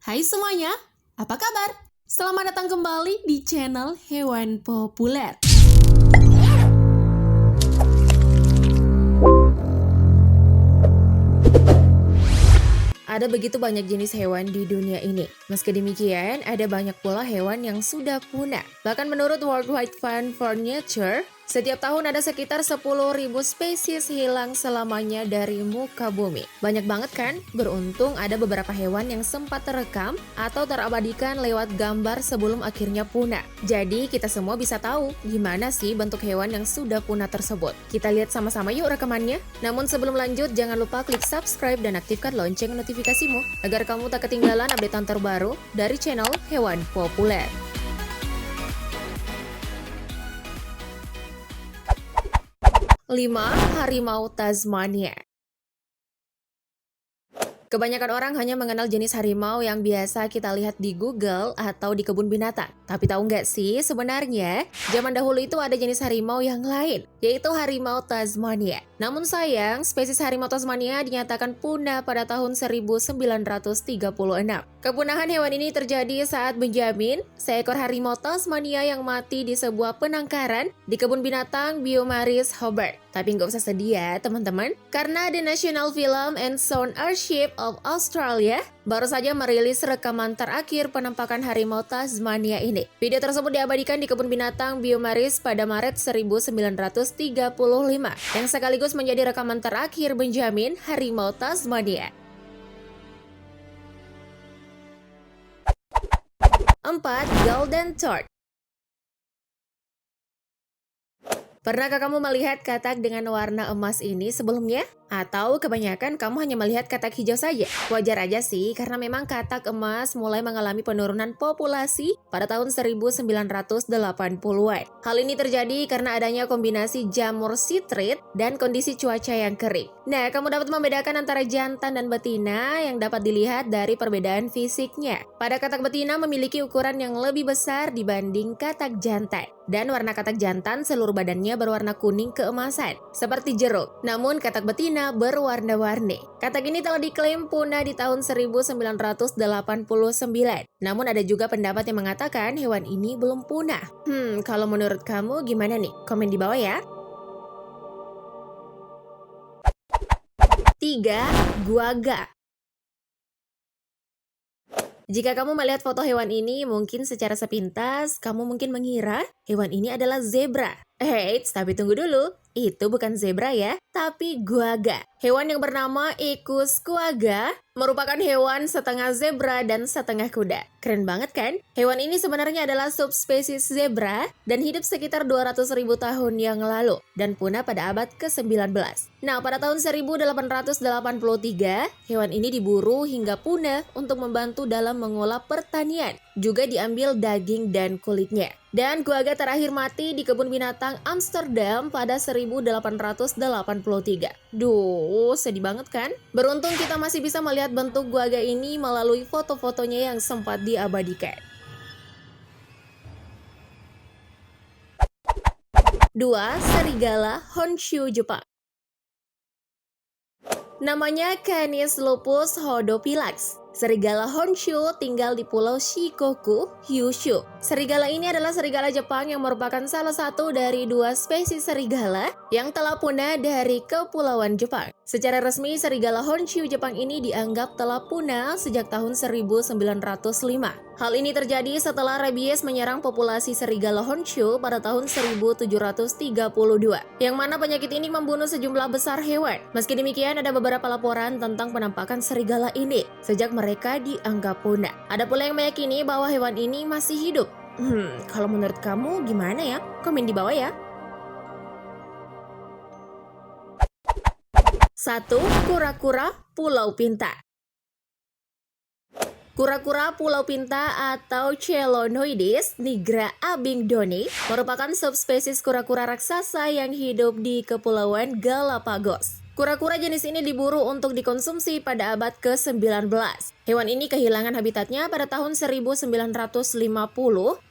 Hai semuanya, apa kabar? Selamat datang kembali di channel Hewan Populer. Ada begitu banyak jenis hewan di dunia ini. Meski demikian, ada banyak pula hewan yang sudah punah. Bahkan menurut World Wide Fund for Nature, setiap tahun ada sekitar 10.000 spesies hilang selamanya dari muka bumi. Banyak banget kan? Beruntung ada beberapa hewan yang sempat terekam atau terabadikan lewat gambar sebelum akhirnya punah. Jadi kita semua bisa tahu gimana sih bentuk hewan yang sudah punah tersebut. Kita lihat sama-sama yuk rekamannya. Namun sebelum lanjut, jangan lupa klik subscribe dan aktifkan lonceng notifikasimu agar kamu tak ketinggalan updatean terbaru dari channel Hewan Populer. 5. Harimau Tasmania. Kebanyakan orang hanya mengenal jenis harimau yang biasa kita lihat di Google atau di kebun binatang. Tapi tahu nggak sih, sebenarnya zaman dahulu itu ada jenis harimau yang lain, yaitu harimau Tasmania. Namun sayang, spesies harimau Tasmania dinyatakan punah pada tahun 1936. Kepunahan hewan ini terjadi saat Benjamin, seekor harimau Tasmania yang mati di sebuah penangkaran di kebun binatang Beaumaris, Hobart. Tapi nggak usah sedih ya teman-teman, karena The National Film and Sound Archive of Australia baru saja merilis rekaman terakhir penampakan harimau Tasmania ini. Video tersebut diabadikan di kebun binatang Beaumaris pada Maret 1935, yang sekaligus menjadi rekaman terakhir Benjamin, harimau Tasmania. 4. Golden Tort. Pernahkah kamu melihat katak dengan warna emas ini sebelumnya? Atau kebanyakan kamu hanya melihat katak hijau saja? Wajar aja sih, karena memang katak emas mulai mengalami penurunan populasi pada tahun 1980-an. Hal ini terjadi karena adanya kombinasi jamur sitrit dan kondisi cuaca yang kering. Nah, kamu dapat membedakan antara jantan dan betina yang dapat dilihat dari perbedaan fisiknya. Pada katak betina memiliki ukuran yang lebih besar dibanding katak jantan. Dan warna katak jantan seluruh badannya berwarna kuning keemasan, seperti jeruk. Namun katak betina berwarna-warni. Katak ini telah diklaim punah di tahun 1989. Namun ada juga pendapat yang mengatakan hewan ini belum punah. Kalau menurut kamu gimana nih? Komen di bawah ya. 3. Guaga. Jika kamu melihat foto hewan ini, mungkin secara sepintas, kamu mungkin mengira hewan ini adalah zebra. Eits, tapi tunggu dulu. Itu bukan zebra ya, tapi guaga. Hewan yang bernama Equus quagga merupakan hewan setengah zebra dan setengah kuda. Keren banget kan? Hewan ini sebenarnya adalah subspesies zebra dan hidup sekitar 200.000 tahun yang lalu dan punah pada abad ke-19. Nah, pada tahun 1883, hewan ini diburu hingga punah untuk membantu dalam mengolah pertanian. Juga diambil daging dan kulitnya. Dan guaga terakhir mati di kebun binatang Amsterdam pada 1883. Duh, sedih banget kan? Beruntung kita masih bisa melihat bentuk guaga ini melalui foto-fotonya yang sempat diabadikan. 2. Serigala Honshu Jepang. Namanya Canis lupus hodophylax. Serigala Honshu tinggal di Pulau Shikoku, Kyushu. Serigala ini adalah serigala Jepang yang merupakan salah satu dari 2 spesies serigala yang telah punah dari Kepulauan Jepang. Secara resmi, serigala Honshu Jepang ini dianggap telah punah sejak tahun 1905. Hal ini terjadi setelah rabies menyerang populasi serigala Honshu pada tahun 1732, yang mana penyakit ini membunuh sejumlah besar hewan. Meski demikian, ada beberapa laporan tentang penampakan serigala ini sejak mereka dianggap punah. Ada pula yang meyakini bahwa hewan ini masih hidup. Kalau menurut kamu gimana ya? Komen di bawah ya. 1. Kura-kura Pulau Pinta. Kura-kura Pulau Pinta atau Chelonoidis nigra abingdoni merupakan subspesies kura-kura raksasa yang hidup di Kepulauan Galapagos. Kura-kura jenis ini diburu untuk dikonsumsi pada abad ke-19. Hewan ini kehilangan habitatnya pada tahun 1950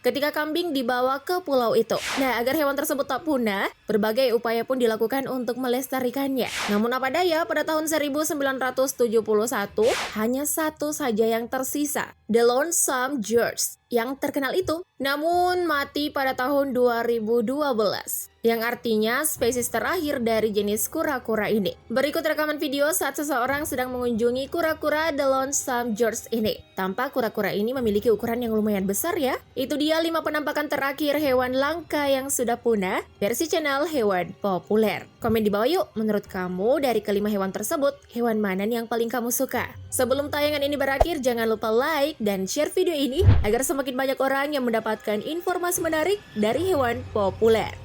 ketika kambing dibawa ke pulau itu. Nah, agar hewan tersebut tak punah, berbagai upaya pun dilakukan untuk melestarikannya. Namun apa daya, pada tahun 1971 hanya satu saja yang tersisa, The Lonesome George, yang terkenal itu. Namun mati pada tahun 2012. Yang artinya spesies terakhir dari jenis kura-kura ini. Berikut rekaman video saat seseorang sedang mengunjungi kura-kura The Lonesome George ini. Tampak kura-kura ini memiliki ukuran yang lumayan besar ya. Itu dia 5 penampakan terakhir hewan langka yang sudah punah versi channel Hewan Populer. Komen di bawah yuk, menurut kamu dari kelima hewan tersebut, hewan mana nih yang paling kamu suka? Sebelum tayangan ini berakhir, jangan lupa like dan share video ini agar semakin banyak orang yang mendapatkan informasi menarik dari Hewan Populer.